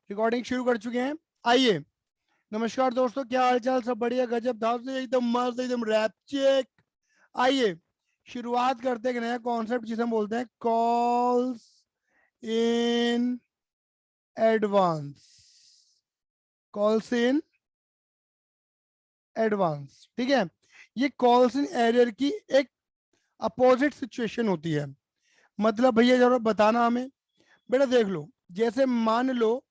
Recording शुरू कर चुके हैं। आइए, नमस्कार दोस्तों, क्या हाल चाल? सब बढ़िया, गजब धाव से एकदम मस्त, एकदम रैप चेक। आइए शुरुआत करते हैं एक नया कॉन्सेप्ट जिसे हम बोलते हैं calls in advance. Calls in advance, ठीक है। ये कॉल्स इन एरर की एक अपोजिट सिचुएशन होती है। मतलब भैया जरा बताना हमें। बेटा देख लो, जैसे मान लो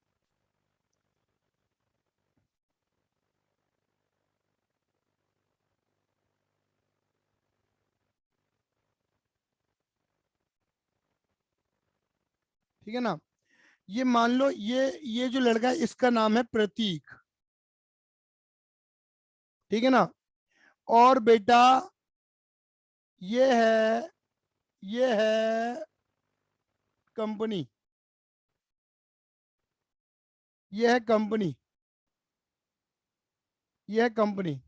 ठीक है ना, ये मान लो ये जो लड़का है इसका नाम है प्रतीक, ठीक है ना। और बेटा ये है ये है कंपनी, ये है कंपनी, ये है कंपनी,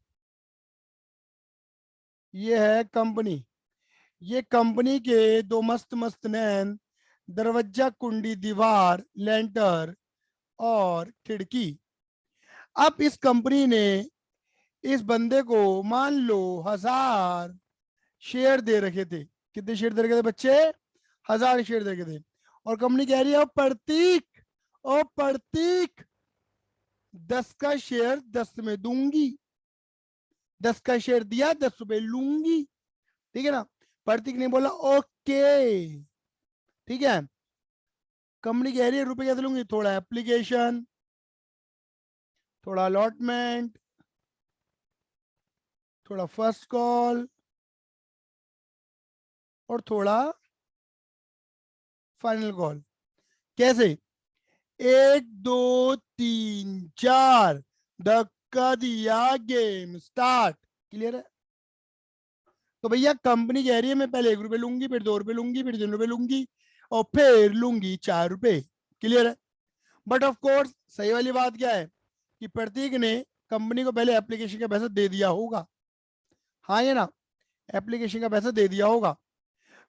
ये है कंपनी। ये कंपनी के दो मस्त मस्त नैन, दरवाजा, कुंडी, दीवार, लेंटर और खिड़की। अब इस कंपनी ने इस बंदे को मान लो 1000 शेयर दे रखे थे। कितने शेयर दे रखे थे बच्चे? 1000 शेयर दे रखे थे। और कंपनी कह रही है, ओ प्रतीक 10 का शेयर 10 में दूंगी। 10 का शेयर दिया, 10 रुपए लूंगी, ठीक है ना। प्रतीक ने बोला ओके, ठीक है। कंपनी कह रही है रुपए कैसे लूंगी? थोड़ा एप्लीकेशन, थोड़ा अलॉटमेंट, थोड़ा फर्स्ट कॉल और थोड़ा फाइनल कॉल। कैसे? 1 2 3 4, धक्का दिया, गेम स्टार्ट। क्लियर है? तो भैया कंपनी कह रही है मैं पहले 1 रुपए लूंगी, फिर 2 रुपए लूंगी, फिर 3 रुपए लूंगी और फिर लूंगी 4 रुपए। क्लियर है? बट ऑफ कोर्स सही वाली बात क्या है कि प्रतीक ने कंपनी को पहले एप्लीकेशन का पैसा दे दिया होगा। हाँ या ना? एप्लीकेशन का पैसा दे दिया होगा।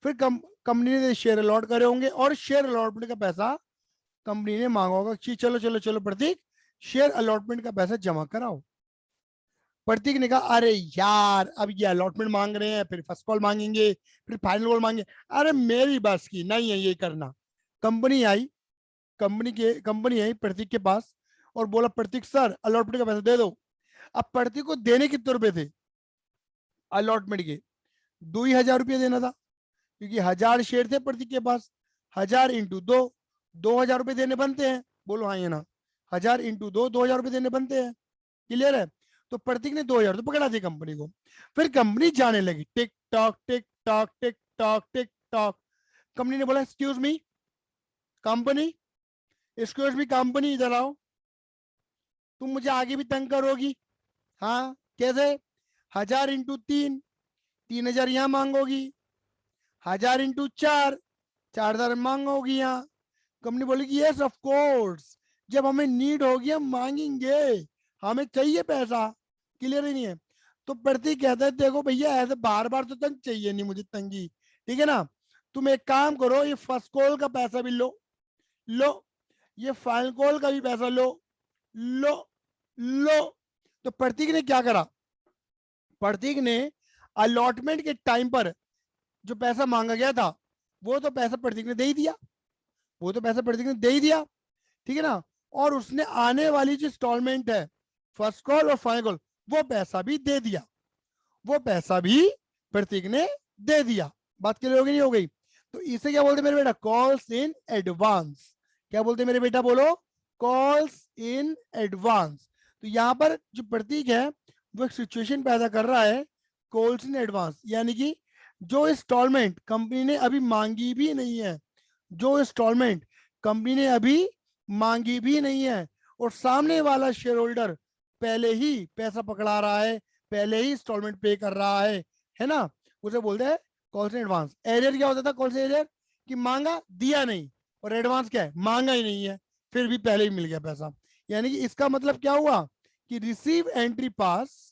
फिर कंपनी ने शेयर अलॉट करे होंगे और शेयर अलॉटमेंट का पैसा कंपनी ने मांगा होगा कि चलो चलो चलो प्रतीक, शेयर अलॉटमेंट का पैसा जमा कराओ। प्रतीक ने कहा अरे यार, अब ये अलॉटमेंट मांग रहे हैं, फिर फर्स्ट कॉल मांगेंगे, फिर फाइनल कॉल मांगेंगे, अरे मेरी बस की नहीं है ये करना। कंपनी आई कंपनी आई प्रतीक के पास और बोला प्रतीक सर अलॉटमेंट का पैसा दे दो। अब प्रतीक को देने कितने रुपए थे अलॉटमेंट के? 2 ही हजार रुपये देना था, क्योंकि 1000 शेयर थे प्रतीक के पास। 1000 × 2, 2000 रुपये देने बनते हैं। बोलो हाँ या ना? 1000 × 2, 2000 रुपये देने बनते हैं। क्लियर है? तो प्रतीक ने 2000 तो पकड़ा दी कंपनी को। फिर कंपनी जाने लगी, tick tock tick tock tick tock tick tock. Company ने बोला excuse me company, excuse me company, इधर आओ। तुम मुझे आगे भी तंग करोगी? हाँ कैसे? 1000 × 3, 3000 यहाँ मांगोगी। 1000 × 4, 4000 मांगोगी यहाँ। कंपनी बोलेगी यस ऑफ कोर्स, जब हमें नीड होगी हम मांगेंगे, हमें चाहिए पैसा। क्लियर ही नहीं है? तो प्रतीक कहता है देखो भैया ऐसे बार बार तो तंग चाहिए नहीं मुझे, तंगी, ठीक है ना। तुम एक काम करो, ये फर्स्ट कॉल का पैसा भी लो, लो, ये फाइनल कॉल का भी पैसा लो, लो, लो। तो प्रतीक ने क्या करा? प्रतीक ने अलॉटमेंट के टाइम पर जो पैसा मांगा गया था वो तो पैसा प्रतीक ने दे ही दिया, वो तो पैसा प्रतीक ने दे ही दिया, ठीक है ना। और उसने आने वाली जो इंस्टॉलमेंट है, फर्स्ट कॉल और फाइनल कॉल, वो पैसा भी दे दिया, वो पैसा भी प्रतीक ने दे दिया। बात क्लियर हो गई नहीं हो गई? तो इसे क्या बोलते मेरे बेटा? Calls in advance. क्या बोलते मेरे बेटा? बोलो, कॉल्स इन एडवांस। तो यहां पर जो प्रतीक है वो एक सिचुएशन पैदा कर रहा है, कॉल्स इन एडवांस, यानी कि जो इंस्टॉलमेंट कंपनी ने अभी मांगी भी नहीं है, जो इंस्टॉलमेंट कंपनी ने अभी मांगी भी नहीं है, और सामने वाला शेयर होल्डर पहले ही पैसा पकड़ा रहा है, पहले ही इंस्टॉलमेंट पे कर रहा है ना। उसे बोलते हैं कॉल से एडवांस। एरियर क्या होता था कॉल से एरियर? कि मांगा दिया नहीं, और एडवांस क्या है? मांगा ही नहीं है, फिर भी पहले ही मिल गया पैसा। यानी कि इसका मतलब क्या हुआ कि रिसीव्ड एंट्री पास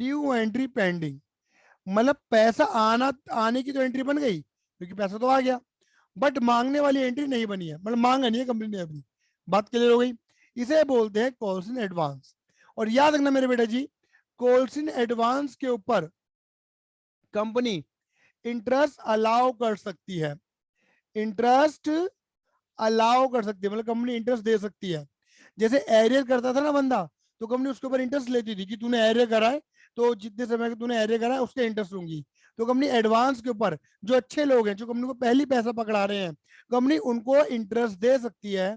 ड्यू एंट्री पेंडिंग, मतलब पैसा आना, आने की तो एंट्री बन गई क्योंकि पैसा तो आ गया, बट मांगने वाली एंट्री नहीं बनी है, मतलब मांगा नहीं है कंपनी ने अभी। बात क्लियर हो गई? इसे बोलते हैं कॉल्स इन एडवांस। और याद रखना मेरे बेटा जी, कॉल्स इन एडवांस के ऊपर कंपनी इंटरेस्ट अलाउ कर सकती है, इंटरेस्ट अलाउ कर सकती है, मतलब कंपनी इंटरेस्ट दे सकती है। जैसे एरियर करता था ना बंदा, तो कंपनी उसके ऊपर इंटरेस्ट लेती थी कि तूने एरियर करा है तो जितने समय का तूने एरियर करा है उसके इंटरेस्ट लूंगी। तो कंपनी एडवांस के ऊपर, जो अच्छे लोग हैं, जो कंपनी को पहली पैसा पकड़ा रहे हैं, कंपनी उनको इंटरेस्ट दे सकती है।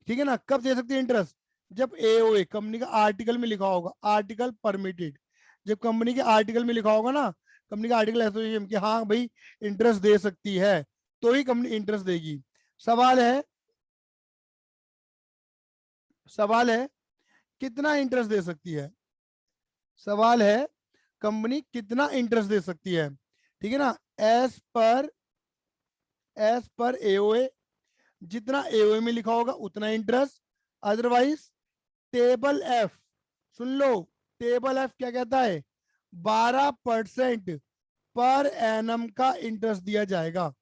ठीक है ना? कब दे सकती है इंटरेस्ट? जब एओए कंपनी का आर्टिकल में लिखा होगा, आर्टिकल परमिटेड, जब कंपनी के आर्टिकल में लिखा होगा ना, कंपनी का आर्टिकल एसोसिएशन कि हाँ भाई इंटरेस्ट दे सकती है, तो ही कंपनी इंटरेस्ट देगी। सवाल है, सवाल है कितना इंटरेस्ट दे सकती है, सवाल है कंपनी कितना इंटरेस्ट दे सकती है। ठीक है ना? एज पर एओए, जितना एओए में लिखा होगा उतना इंटरेस्ट, अदरवाइज टेबल एफ, सुन लो, टेबल एफ क्या कहता है, 12% पर एनम का इंटरेस्ट दिया जाएगा,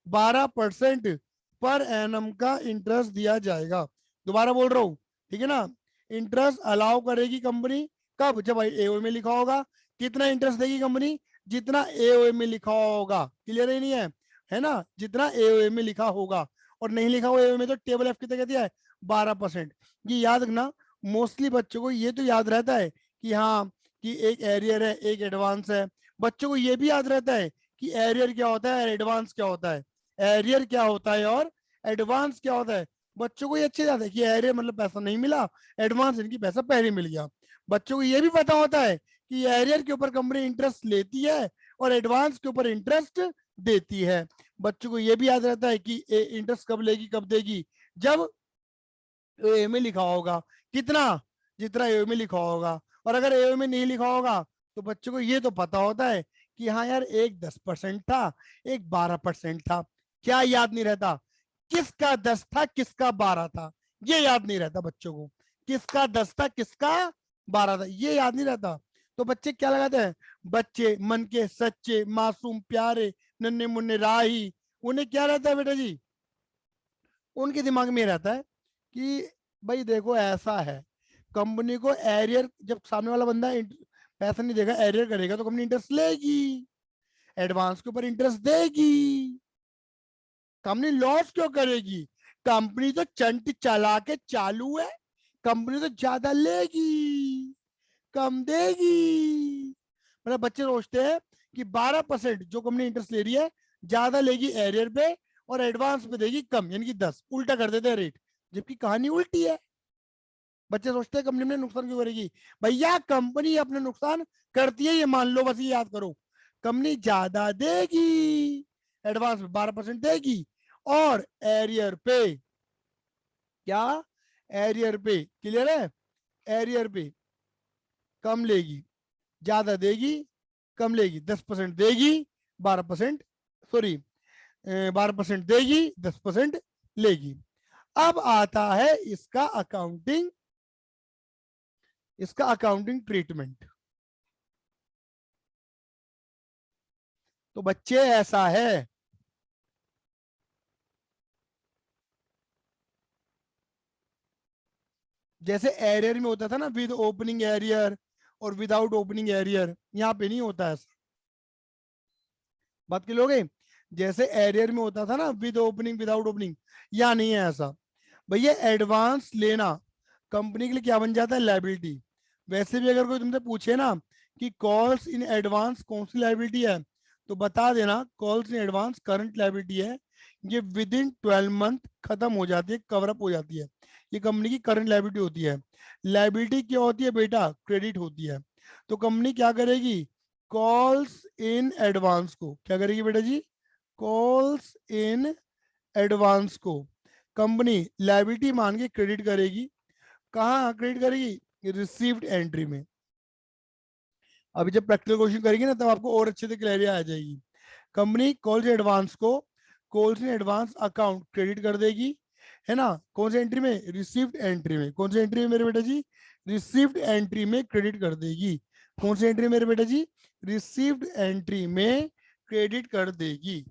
12% पर एनम का इंटरेस्ट दिया जाएगा। दोबारा बोल रहा हूं, ठीक है ना? इंटरेस्ट अलाउ करेगी कंपनी, कब? जब एओए में लिखा होगा। कितना इंटरेस्ट देगी कंपनी? जितना एओए में लिखा होगा। क्लियर है नहीं है? है ना? जितना एओए में लिखा होगा, और नहीं लिखा हुआ एओए में तो टेबल एफ कितना दिया है, 12%। ये याद रखना, मोस्टली बच्चों को ये तो याद रहता है कि हाँ, कि एक एरियर है एक एडवांस है, बच्चों को ये भी याद रहता है कि एरियर क्या होता है और एडवांस क्या होता है, एरियर क्या होता है और एडवांस क्या होता है। बच्चों को ये अच्छे याद है कि एरियर मतलब पैसा नहीं मिला, एडवांस इनकी पैसा पहले मिल गया। बच्चों को ये भी पता होता है कि एरियर के ऊपर कंपनी इंटरेस्ट लेती है और एडवांस के ऊपर इंटरेस्ट देती है। बच्चों को ये भी याद रहता है कि इंटरेस्ट कब लेगी कब देगी, जब ए में लिखा होगा। कितना? जितना ए में लिखा होगा। और अगर ए में नहीं लिखा होगा तो बच्चों को ये तो पता होता है कि हाँ यार, एक 10% था, एक 12% था। क्या याद नहीं रहता? किसका 10 था किसका 12 था, ये याद नहीं रहता बच्चों को। किसका 10 था किसका 12 था, ये याद नहीं रहता। तो बच्चे क्या लगाते हैं? बच्चे मन के सच्चे मासूम प्यारे नन्हे मुन्ने राही, उन्हें क्या रहता है बेटा जी? उनके दिमाग में रहता है कि भाई देखो ऐसा है, कंपनी को एरियर, जब सामने वाला बंदा पैसा नहीं देगा, एरियर करेगा, तो कंपनी इंटरेस्ट लेगी, एडवांस के ऊपर इंटरेस्ट देगी। कंपनी लॉस क्यों करेगी? कंपनी तो चंट चला के चालू है, कंपनी तो ज्यादा लेगी, कम देगी। मतलब बच्चे सोचते हैं कि 12% जो कंपनी इंटरेस्ट ले रही है ज्यादा लेगी एरियर पे, और एडवांस पे देगी कम, यानी कि 10, उल्टा कर देते हैं रेट, जबकि कहानी उल्टी है। बच्चे सोचते हैं कंपनी में नुकसान क्यों करेगी? भैया कंपनी अपने नुकसान करती है, ये मान लो, बस ये याद करो। कंपनी ज्यादा देगी, एडवांस में 12% देगी, और एरियर पे क्या, एरियर पे, क्लियर है, एरियर पे कम लेगी, ज्यादा देगी, कम लेगी, 10% देगी, 12%, सॉरी 12% देगी, 10% लेगी। अब आता है इसका अकाउंटिंग, इसका अकाउंटिंग ट्रीटमेंट। तो बच्चे ऐसा है, जैसे एरियर में होता था ना विद ओपनिंग एरियर और विदाउट ओपनिंग एरियर, यहां पे नहीं होता ऐसा। बात क्लियर हो गई? जैसे एरियर में होता था ना विद ओपनिंग विदाउट ओपनिंग, यहाँ नहीं है ऐसा। भैया एडवांस लेना कंपनी के लिए क्या बन जाता है, लाइबिलिटी। वैसे भी अगर कोई तुमसे पूछे ना कि कॉल्स इन एडवांस कौन सी लाइबिलिटी है, तो बता देना calls in advance current liability है। ये विद इन 12 मंथ खत्म हो जाती है, कवर अप हो जाती है, ये कंपनी की करंट लाइबिलिटी होती है। लाइबिलिटी क्या होती है बेटा? क्रेडिट होती है। तो कंपनी क्या करेगी? कॉल्स इन एडवांस को क्या करेगी बेटा जी? कॉल्स इन एडवांस को कंपनी लाइबिलिटी मान के क्रेडिट करेगी। कहाँ क्रेडिट करेगी? रिसीव्ड एंट्री में। अभी जब प्रैक्टिकल क्वेश्चन करेंगे ना तब आपको और अच्छे से क्लियरिटी आ जाएगी। कंपनी कॉल्स एडवांस को calls in advance account credit कर देगी, है ना? कौन सी एंट्री में? रिसीव्ड एंट्री में। कौन सी एंट्री में मेरे बेटा जी? रिसीव्ड एंट्री में क्रेडिट कर देगी। कौन सी एंट्री मेरे बेटा जी? रिसीव्ड एंट्री में क्रेडिट कर देगी।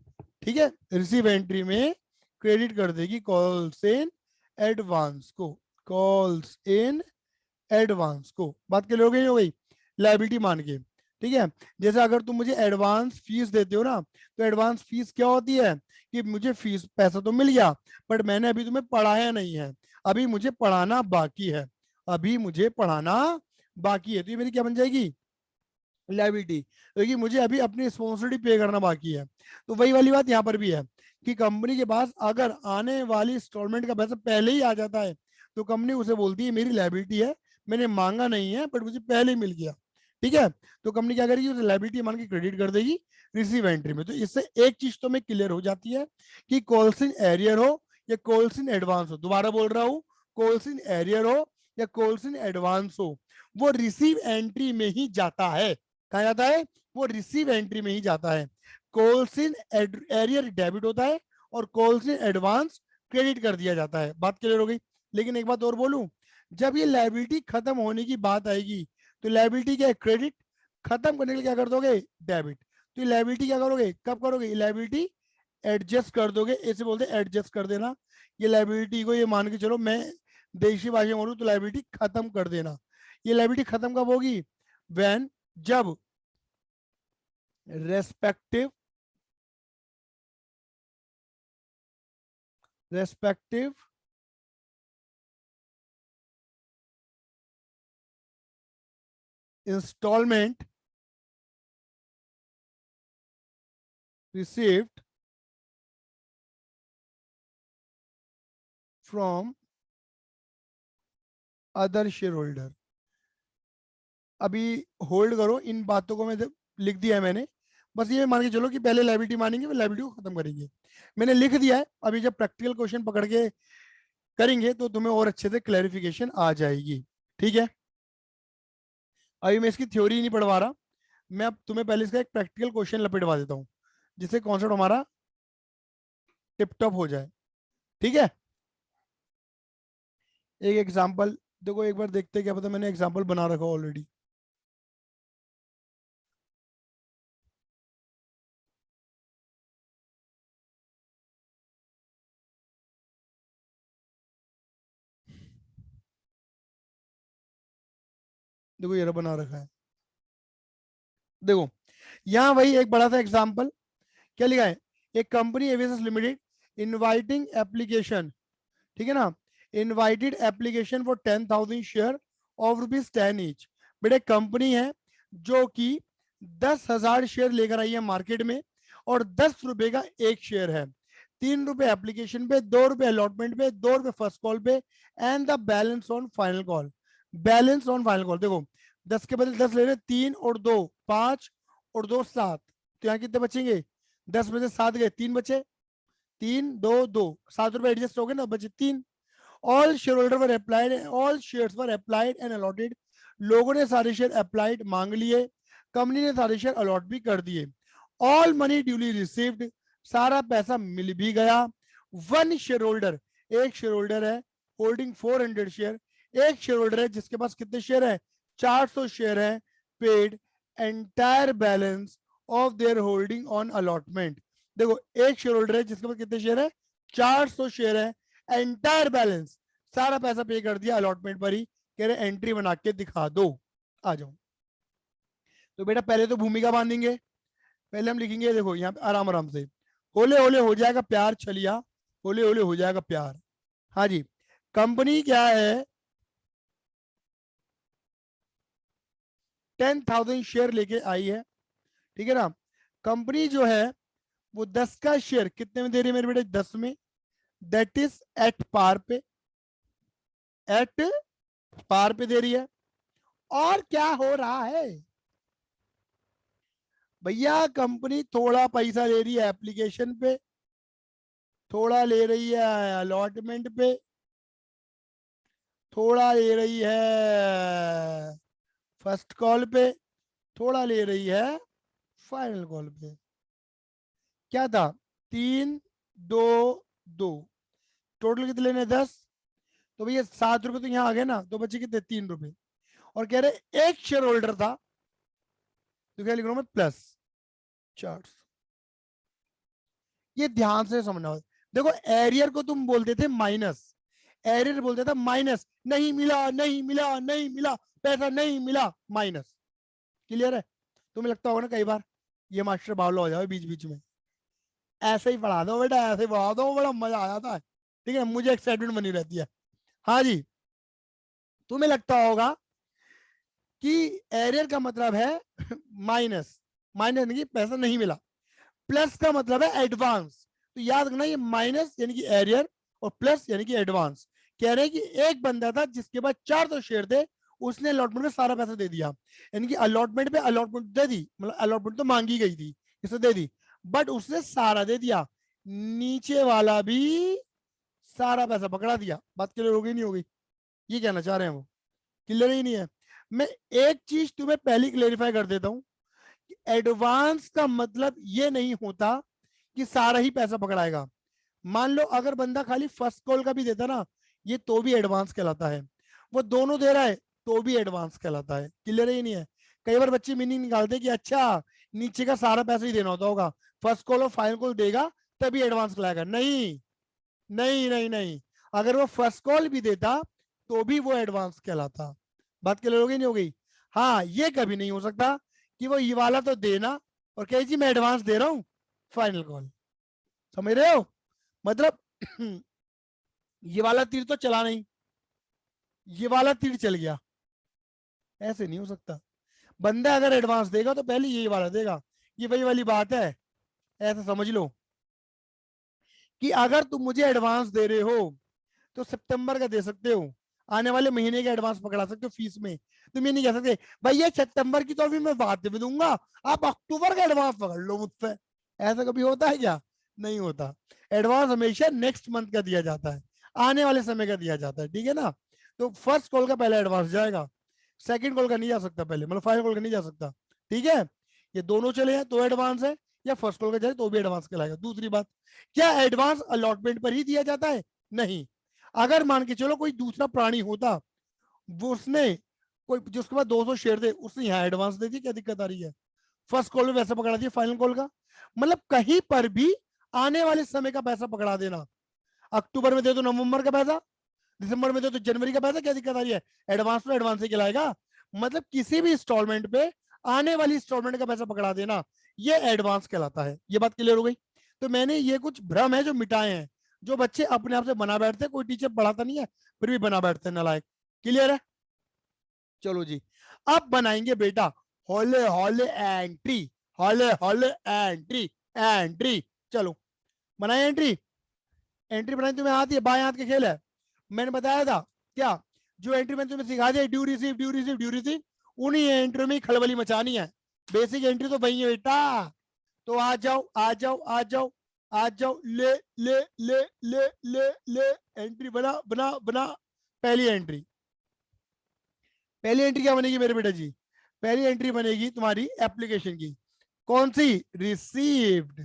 ठीक है, रिसीव एंट्री में क्रेडिट कर देगी कॉल्स इन एडवांस को, कॉल्स इन एडवांस को। बात के लोगे हो गई लायबिलिटी मान के। ठीक है, जैसे अगर तुम मुझे एडवांस फीस देते हो ना, तो एडवांस फीस क्या होती है कि मुझे फीस पैसा तो मिल गया, बट मैंने अभी तुम्हें पढ़ाया नहीं है, अभी मुझे पढ़ाना बाकी है, अभी मुझे पढ़ाना बाकी है, तो ये मेरी क्या बन जाएगी? लायबिलिटी। क्योंकि मुझे अभी अपनी रिस्पॉन्सिबिलिटी पे करना बाकी है। तो वही वाली बात यहाँ पर भी है कि कंपनी के पास अगर आने वाली इंस्टॉलमेंट का पैसा पहले ही आ जाता है, तो कंपनी उसे बोलती है मेरी लायबिलिटी है, मैंने मांगा नहीं है बट मुझे पहले ही मिल गया। ठीक है, तो कंपनी क्या करेगी? उसे लायबिलिटी मान के क्रेडिट कर देगी रिसीव एंट्री में। तो इससे एक चीज तो में क्लियर हो जाती है कि कॉल्स इन एरियर हो या कॉल्स इन एडवांस हो, दोबारा बोल रहा हूँ, कॉल्स इन एरियर हो या कॉल्स इन एडवांस हो, वो रिसीव एंट्री में ही जाता है। कहा जाता है? वो रिसीव एंट्री में ही जाता है। कॉल्स इन एरियर डेबिट होता है और कॉल्स इन एडवांस क्रेडिट कर दिया जाता है। बात क्लियर हो गई? लेकिन एक बात और बोलूं, जब ये लायबिलिटी खत्म होने की बात आएगी, तो लायबिलिटी क्या है? क्रेडिट। खत्म करने के लिए क्या कर दोगे? डेबिट। तो ये लायबिलिटी क्या करोगे? कब करोगे? लायबिलिटी एडजस्ट कर दोगे, ऐसे बोलते एडजस्ट कर देना। ये लायबिलिटी को ये मान के चलो, मैं देशी भाषा में बोलूं तो लायबिलिटी खत्म कर देना। ये लायबिलिटी खत्म कब होगी? व्हेन, जब respective respective instalment received from other share holder. अभी होल्ड करो, इन बातों को मैं लिख दिया है मैंने, बस ये मान के चलो कि पहले लायबिलिटी मानेंगे फिर लायबिलिटी को खत्म करेंगे। मैंने लिख दिया है, अभी जब प्रैक्टिकल क्वेश्चन पकड़ के करेंगे तो तुम्हें और अच्छे से क्लैरिफिकेशन आ जाएगी। ठीक है, अभी मैं इसकी थ्योरी नहीं पढ़वा रहा, मैं अब तुम्हें पहले इसका एक प्रैक्टिकल क्वेश्चन लपेटवा देता हूँ, जिससे कॉन्सेप्ट हमारा टिप टॉप हो जाए। ठीक है, एक एग्जांपल देखो, एक बार देखते हैं, क्या पता मैंने एग्जांपल बना रखा ऑलरेडी। देखो ये रहा बना रखा है। देखो यहाँ वही एक बड़ा सा एग्जांपल, क्या लिखा है? एक कंपनी एवियस लिमिटेड इनवाइटिंग एप्लीकेशन, ठीक है ना, invited application for 10,000 share of ₹10 each. बेटे कंपनी है जो कि 10,000 शेयर लेकर आई है मार्केट में, और 10 रुपए का एक शेयर है। 3 रुपए एप्लीकेशन पे, 2 रुपए अलॉटमेंट पे, 2 रुपए फर्स्ट कॉल पे, and the balance on final call. Balance on final call देखो, 10 के बदले 10 ले रहे, 3 और 2 5 और 2 7, तो यहाँ कितने बचेंगे? 10 में से 7 गए, 3 बचे, 3 2 2, 7 रुपए एडजस्ट हो गए ना, बचे 3। All share holder were applied, all shares were applied and allotted. लोगों ने सारे शेयर अप्लाइड मांग लिए, कंपनी ने सारे शेयर अलॉट भी कर दिए। ऑल मनी ड्यूली रिसीव्ड, सारा पैसा मिल भी गया। वन शेयर होल्डर, एक शेयर होल्डर है होल्डिंग 400 शेयर, एक शेयर होल्डर है जिसके पास कितने शेयर है? 400 शेयर है, paid entire balance of their holding on allotment. देखो एक शेयर होल्डर है जिसके पास कितने शेयर है? 400 शेयर है, एंटायर बैलेंस, सारा पैसा पे कर दिया अलॉटमेंट पर ही, कह रहे एंट्री बना के दिखा दो। आ जाओ, तो बेटा पहले तो भूमिका बांधेंगे, पहले हम लिखेंगे, देखो यहाँ पे आराम आराम से, होले होले हो जाएगा प्यार छलिया, होले होले हो जाएगा प्यार। हाँ जी, कंपनी क्या है? 10,000 शेयर लेके आई है, ठीक है ना। कंपनी जो है वो 10 का शेयर कितने में दे रही है मेरे बेटे? 10 में, दैट इज एट पार पे, एट पार पे दे रही है। और क्या हो रहा है भैया? कंपनी थोड़ा पैसा ले रही है एप्लीकेशन पे, थोड़ा ले रही है अलॉटमेंट पे, थोड़ा ले रही है फर्स्ट कॉल पे, थोड़ा ले रही है फाइनल कॉल पे। क्या था? 3 2 2, टोटल कितने लेने? 10। तो भैया 7 रुपए तो यहाँ आ गए ना, तो बचे कितने? 3 रुपए। और कह रहे एक शेयर होल्डर था, तो क्या लिख रहा हूं मैं, प्लस चार्ट्स। ये ध्यान से समझना होगा। देखो एरियर को तुम बोलते थे माइनस, एरियर बोलते था माइनस, नहीं मिला नहीं मिला नहीं मिला, पैसा नहीं मिला, माइनस। क्लियर है? तुम्हें लगता होगा ना कई बार ये मास्टर बावला हो जाए बीच बीच में, ऐसे ही पढ़ा दो बेटा, ऐसे ही पढ़ा दो, बड़ा मजा आ जाता है। ठीक है, मुझे एक्साइटमेंट बनी रहती है। हाँ जी, तुम्हें लगता होगा कि एरियर का मतलब है माइनस, माइनस नहीं, पैसा नहीं मिला। प्लस का मतलब है एडवांस। तो याद रखना ये माइनस यानी कि एरियर और प्लस यानी कि एडवांस। कह रहे हैं कि एक बंदा था जिसके पास 400 शेयर थे, उसने अलॉटमेंट में सारा पैसा दे दिया, यानी कि अलॉटमेंट पे अलॉटमेंट दे दी, मतलब अलॉटमेंट तो मांगी गई थी, इसे दे दी, बट उसने सारा दे दिया। नीचे वाला भी सारा पैसा पकड़ा दिया। बात क्लियर हो गई नहीं हो गई? ये कहना चाह रहे हैं वो, क्लियर ही नहीं है? मैं एक चीज तुम्हें पहले क्लेरिफाई कर देता हूं, एडवांस का मतलब ये नहीं होता कि सारा ही पैसा पकड़ाएगा। मान लो अगर बंदा खाली फर्स्ट कॉल का भी देता ना, ये तो भी एडवांस कहलाता है। वो दोनों दे रहा है तो भी एडवांस कहलाता है। क्लियर ही नहीं है? कई बार बच्चे मीनिंग निकालते हैं कि अच्छा नीचे का सारा पैसा ही देना होता होगा, फर्स्ट कॉल और फाइनल कॉल देगा तभी एडवांस कहलाएगा। नहीं नहीं नहीं नहीं, अगर वो फर्स्ट कॉल भी देता तो भी वो एडवांस कहलाता। बात क्लियर हो गई नहीं हो गई? हाँ, ये कभी नहीं हो सकता कि वो ये वाला तो देना और कहे जी मैं एडवांस दे रहा हूं फाइनल कॉल। समझ रहे हो? मतलब ये वाला तीर तो चला नहीं, ये वाला तीर चल गया, ऐसे नहीं हो सकता। बंदा अगर एडवांस देगा तो पहले यही वाला देगा। ये वही वाली बात है, ऐसा समझ लो कि अगर तुम मुझे एडवांस दे रहे हो तो सितंबर का दे सकते हो, आने वाले महीने का एडवांस पकड़ा सकते हो फीस में। तुम ये नहीं कह सकते भाई ये सितंबर की तो अभी मैं बाद में दूंगा, आप अक्टूबर का एडवांस पकड़ लो मुझसे। ऐसा कभी होता है क्या? नहीं होता। एडवांस हमेशा नेक्स्ट मंथ का दिया जाता है, आने वाले समय का दिया जाता है। ठीक है ना? तो फर्स्ट कॉल का पहले एडवांस जाएगा, सेकंड कॉल का नहीं जा सकता पहले, मतलब फाइनल कॉल का नहीं जा सकता। ठीक है? ये दोनों चले हैं तो एडवांस है, या फर्स्ट कॉल का जाए तो भी एडवांस कहलाएगा। दूसरी बात, क्या एडवांस अलॉटमेंट पर ही दिया जाता है? नहीं। अगर मान के चलो कोई दूसरा प्राणी होता, वो उसने कोई जिसके पास 200 शेयर थे, उसने यहाँ एडवांस दे दी, क्या दिक्कत आ रही है? फर्स्ट कॉल में पैसा पकड़ा दिया, फाइनल कॉल का मतलब कहीं पर भी आने वाले समय का पैसा पकड़ा देना। अक्टूबर में दे दो नवंबर का पैसा, दिसंबर में दे दो जनवरी का पैसा, क्या दिक्कत आ रही है? एडवांस तो एडवांस ही कहलाएगा। मतलब किसी भी इंस्टॉलमेंट पे आने वाली इंस्टॉलमेंट का पैसा पकड़ा देना, ये एडवांस कहलाता है। ये बात क्लियर हो गई? तो मैंने ये कुछ भ्रम है जो मिटाए हैं, जो बच्चे अपने आप से बना बैठते हैं, कोई टीचर पढ़ाता नहीं है फिर भी बना बैठते हैं नालायक। क्लियर है? चलो जी, अब बनाएंगे बेटा Hawley Hawley entry, Hawley Hawley entry, entry. चलो बनाए एंट्री। एंट्री बनाई तुम्हें आती है, बाएं हाथ के खेल है, मैंने बताया था क्या? जो एंट्री मैंने तुम्हें सिखा दिया, due receive due receive due receive, उन्हीं एंट्री में खलबली मचानी है। बेसिक एंट्री तो वही है बेटा। तो आ जाओ आ जाओ आ जाओ आ जाओ, ले ले ले ले ले ले, एंट्री बना बना बना। पहली एंट्री, पहली एंट्री क्या बनेगी मेरे बेटा जी? पहली एंट्री बनेगी तुम्हारी एप्लीकेशन की। कौन सी? रिसीव्ड।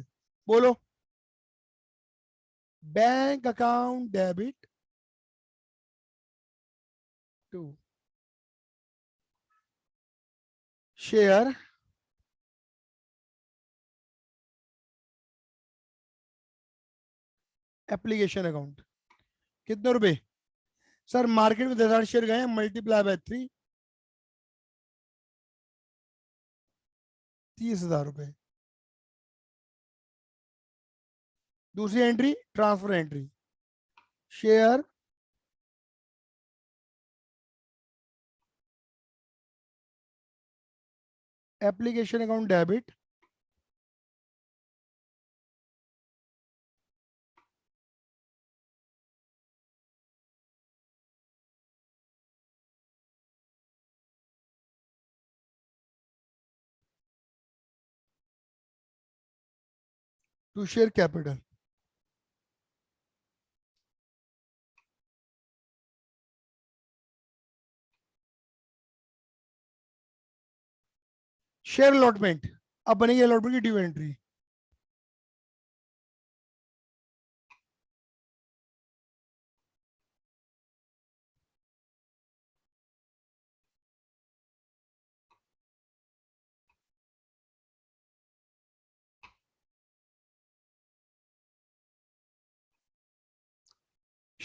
बोलो। Bank account debit to share application account. कितने रुपए? सर मार्केट में 10,000 शेयर गए, मल्टीप्लाई बाय 3, 30,000 रुपए। दूसरी entry transfer entry, share application account debit to share capital. Share allotment, अब बनेगी अलॉटमेंट की due entry.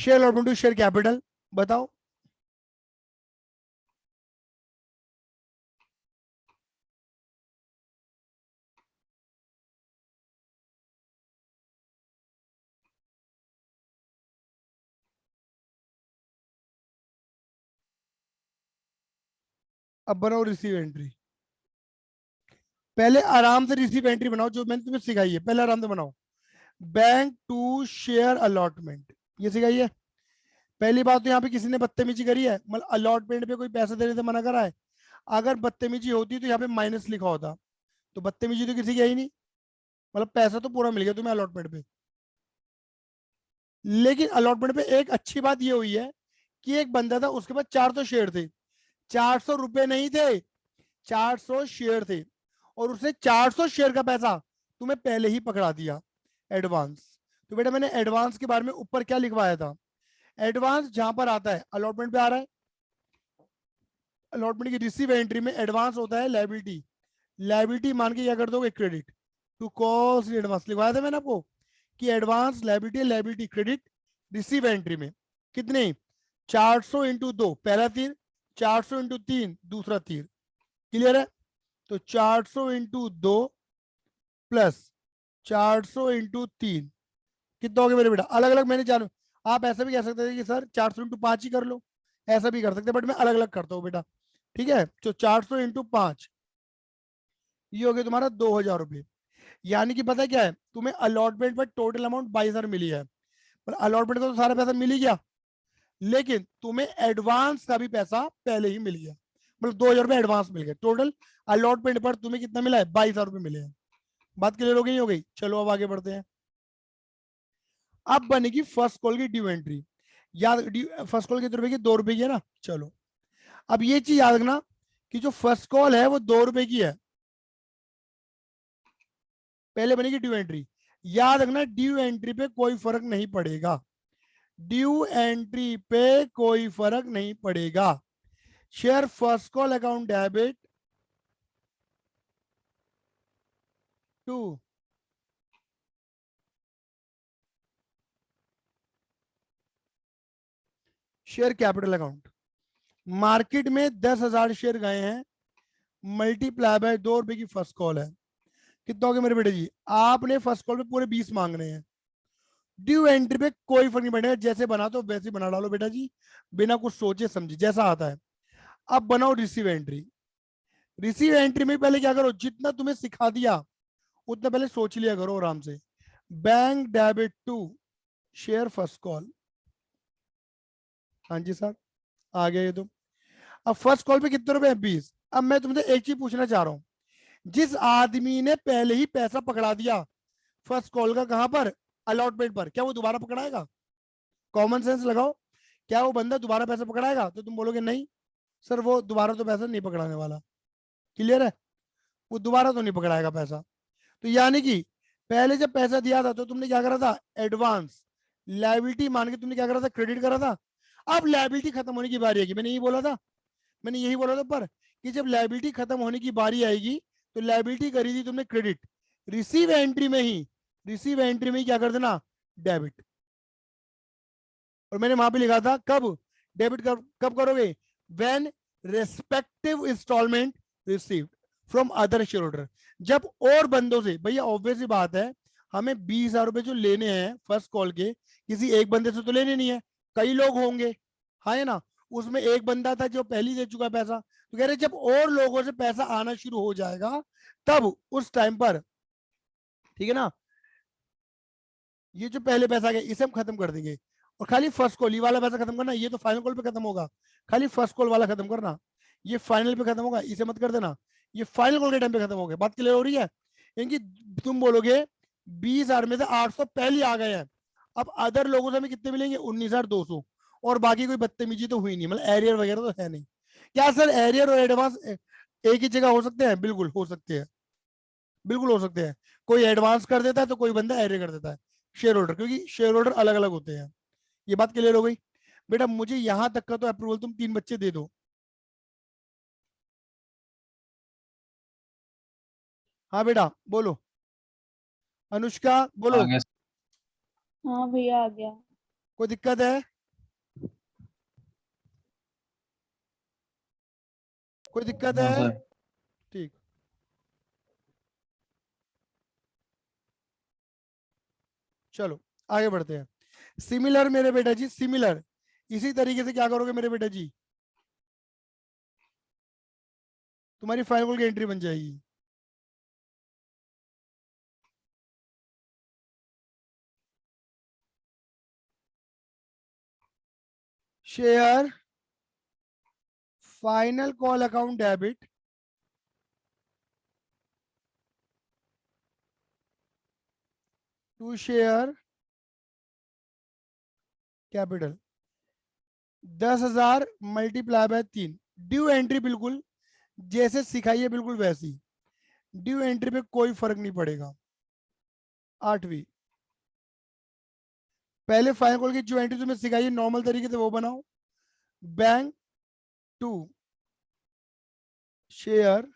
Share allotment to share capital, बताओ। अब बनाओ रिसीव एंट्री। पहले आराम से रिसीव एंट्री बनाओ, जो मैंने तुम्हें सिखाई है, पहले आराम से बनाओ। बैंक टू शेयर अलॉटमेंट, ये सिखाई है। पहली बात तो यहाँ पे किसी ने बदतमीजी करी है, मतलब अलॉटमेंट पे कोई पैसा देने से मना करा है। अगर बदतमीजी होती तो यहाँ पे माइनस लिखा होता, तो बदतमीजी तो किसी की है ही नहीं, मतलब पैसा तो पूरा मिल गया तुम्हें अलॉटमेंट पे। लेकिन अलॉटमेंट पे एक अच्छी बात ये हुई है कि एक बंदा था, उसके पास 400 शेयर थे। 400 रुपए नहीं थे, 400 शेयर थे, और उसने 400 शेयर का पैसा तुम्हें पहले ही पकड़ा दिया, एडवांस। तो बेटा मैंने एडवांस के बारे में ऊपर क्या लिखवाया था, एडवांस जहां पर आता है अलॉटमेंट पे आ रहा है, अलॉटमेंट की रिसीव एंट्री में एडवांस होता है लायबिलिटी, लायबिलिटी मान के क्या कर दोगे क्रेडिट टू कॉस्ट एडवांस, लिखवाया था मैंने आपको कि advance liability, liability credit receive entry में कितने, 400 इंटू 2 पहला तीर, 400 इंटू 3 दूसरा तीर, क्लियर है। तो 400 इंटू 2 प्लस 400 इंटू 3 कितना हो गया मेरे बेटा, अलग अलग मैंने जान, आप ऐसा भी कह सकते थे कि सर 400 इंटू 5 ही कर लो, ऐसा भी कर सकते, बट मैं अलग अलग करता हूँ बेटा, ठीक है। तो 400 इंटू 5, ये हो गया तुम्हारा 2000 रुपये। यानी कि पता है क्या है, तुम्हें अलॉटमेंट पर टोटल अमाउंट 22,000 मिली है, पर अलॉटमेंट का तो सारा पैसा मिल ही गया, लेकिन तुम्हें एडवांस का भी पैसा पहले ही मिल गया, मतलब 2000 रुपये एडवांस मिल गए, टोटल अलॉटमेंट पर तुम्हें कितना मिला है, 22,000 रुपये मिले हैं। बात क्लियर हो गई, नहीं हो गई? चलो अब आगे बढ़ते हैं। अब बनेगी फर्स्ट कॉल की ड्यू एंट्री, याद फर्स्ट कॉल कितने रुपए की, 2 रुपए की है ना। चलो अब ये चीज याद रखना कि जो फर्स्ट कॉल है वो 2 रुपए की है, पहले बनेगी ड्यू एंट्री। याद रखना ड्यू एंट्री पे कोई फर्क नहीं पड़ेगा, ड्यू एंट्री पे कोई फर्क नहीं पड़ेगा। Share first call account debit to share capital account. Market में 10,000 शेयर गए हैं, मल्टीप्लाई बाय 2 रुपए की फर्स्ट कॉल है, कितना हो गया मेरे बेटे जी, आपने फर्स्ट कॉल पे पूरे 20 मांग रहे हैं। ड्यू एंट्री पे कोई फर्क नहीं पड़ेगा, जैसे बना तो वैसे बना डालो बेटा जी, बिना कुछ सोचे समझे जैसा आता है। अब बनाओ रिसीव एंट्री। रिसीव एंट्री में पहले क्या करो, जितना तुम्हें सिखा दिया उतना पहले सोच लिया करो आराम से। Bank debit to share first call, हाँ जी सर आ गया ये तो। अब फर्स्ट कॉल पे कितने रुपए हैं, 20। अब मैं तुमसे एक चीज पूछना चाह रहा हूं, जिस आदमी ने पहले ही पैसा पकड़ा दिया फर्स्ट कॉल का, कहां पर, अलॉटमेंट पर, क्या वो दोबारा पकड़ाएगा? कॉमन सेंस लगाओ, क्या वो बंदा दोबारा पैसा पकड़ाएगा? तो तुम बोलोगे नहीं सर, वो दोबारा तो पैसा नहीं पकड़ाने वाला, क्लियर है, वो दोबारा तो नहीं पकड़ाएगा पैसा। तो यानी कि पहले जब पैसा दिया था तो तुमने क्या करा था, एडवांस लायबिलिटी मान के तुमने क्या करा था, क्रेडिट करा था। अब लायबिलिटी खत्म होने की बारी आएगी, मैंने यही बोला था, मैंने यही बोला था पर, कि जब लायबिलिटी खत्म होने की बारी आएगी तो लायबिलिटी करी थी तुमने क्रेडिट, रिसीव एंट्री में ही, रिसीव एंट्री में ही क्या कर देना, डेबिट। और मैंने वहां पे लिखा था कब डेबिट, कब करोगे, when respective instalment received from other share holder, जब और बंदों से, भैया ऑब्वियस ही बात है, हमें 20,000 रुपए जो लेने हैं फर्स्ट कॉल के, किसी एक बंदे से तो लेने नहीं है, कई लोग होंगे, हाँ है ना, उसमें एक बंदा था जो पहले दे चुका पैसा, तो कह रहे जब और लोगों से पैसा आना शुरू हो जाएगा तब उस टाइम पर, ठीक है ना, ये जो पहले पैसा गया इसे हम खत्म कर देंगे, और खाली फर्स्ट कॉल ये वाला पैसा खत्म करना, ये तो फाइनल कॉल पे खत्म होगा, खाली फर्स्ट कॉल वाला खत्म करना, ये फाइनल पे खत्म होगा, इसे मत कर देना, ये फाइनल कॉल के टाइम पे खत्म हो गया। बात क्लियर हो रही है? क्योंकि तुम बोलोगे 20,000 में से 800 पहले आ गए हैं, अब अदर लोगों से हमें कितने मिलेंगे, 19,200, और बाकी कोई बदतमीजी तो हुई नहीं, मतलब एरियर वगैरह तो है नहीं। क्या सर एरियर और एडवांस एक ही जगह हो सकते हैं? बिल्कुल हो सकते हैं, बिल्कुल हो सकते हैं, कोई एडवांस कर देता है तो कोई बंदा एरियर कर देता है, शेयर होल्डर, क्योंकि शेयर होल्डर अलग अलग होते हैं। ये बात क्लियर हो गई? बेटा मुझे यहां तक का तो अप्रूवल तुम 3 बच्चे दे दो। हाँ बेटा बोलो, अनुष्का बोलो, आ गया। हाँ भैया आ गया। कोई दिक्कत है? कोई दिक्कत हाँ है? सर। ठीक, चलो आगे बढ़ते हैं। सिमिलर मेरे बेटा जी, सिमिलर इसी तरीके से क्या करोगे मेरे बेटा जी, तुम्हारी फाइल खोल के एंट्री बन जाएगी। Share final call account debit to share capital 10,000 multiply by 3। Due entry बिल्कुल जैसे सिखाई है बिल्कुल वैसी, ड्यू एंट्री पे कोई फर्क नहीं पड़ेगा। 8वीं, पहले फाइल खोल की जो एंट्री तुम्हें सिखाई है नॉर्मल तरीके से वो बनाओ। Bank to share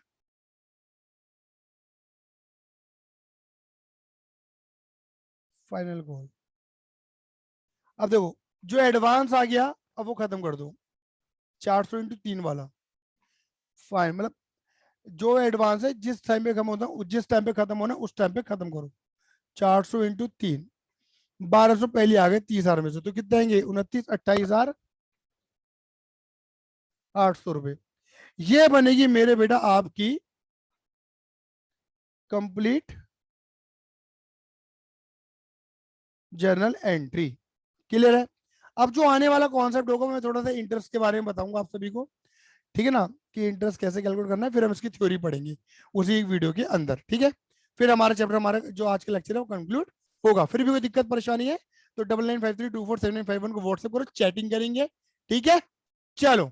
final call. अब देखो जो एडवांस आ गया अब वो खत्म कर दो, 400 × 3 वाला। फाइन मतलब जो एडवांस है जिस टाइम पे खत्म होता है, जिस टाइम पे खत्म होना है उस टाइम पे खत्म करो। 400 × 3, 1200 पहले आ गए 30,000 में से, तो कितने आएंगे 29-28,800 रुपए। ये बनेगी मेरे बेटा आपकी कंप्लीट जर्नल एंट्री। क्लियर है? अब जो आने वाला कॉन्सेप्ट होगा मैं थोड़ा सा इंटरेस्ट के बारे में बताऊंगा आप सभी को, ठीक है ना, कि इंटरेस्ट कैसे कैलकुलेट करना है, फिर हम इसकी थ्योरी पढ़ेंगे उसी एक वीडियो के अंदर, ठीक है। फिर हमारा चैप्टर, हमारा जो आज का लेक्चर है वो कंक्लूड होगा। फिर भी कोई दिक्कत परेशानी है तो 9953247951 को व्हाट्सएप करो, चैटिंग करेंगे, ठीक है। चलो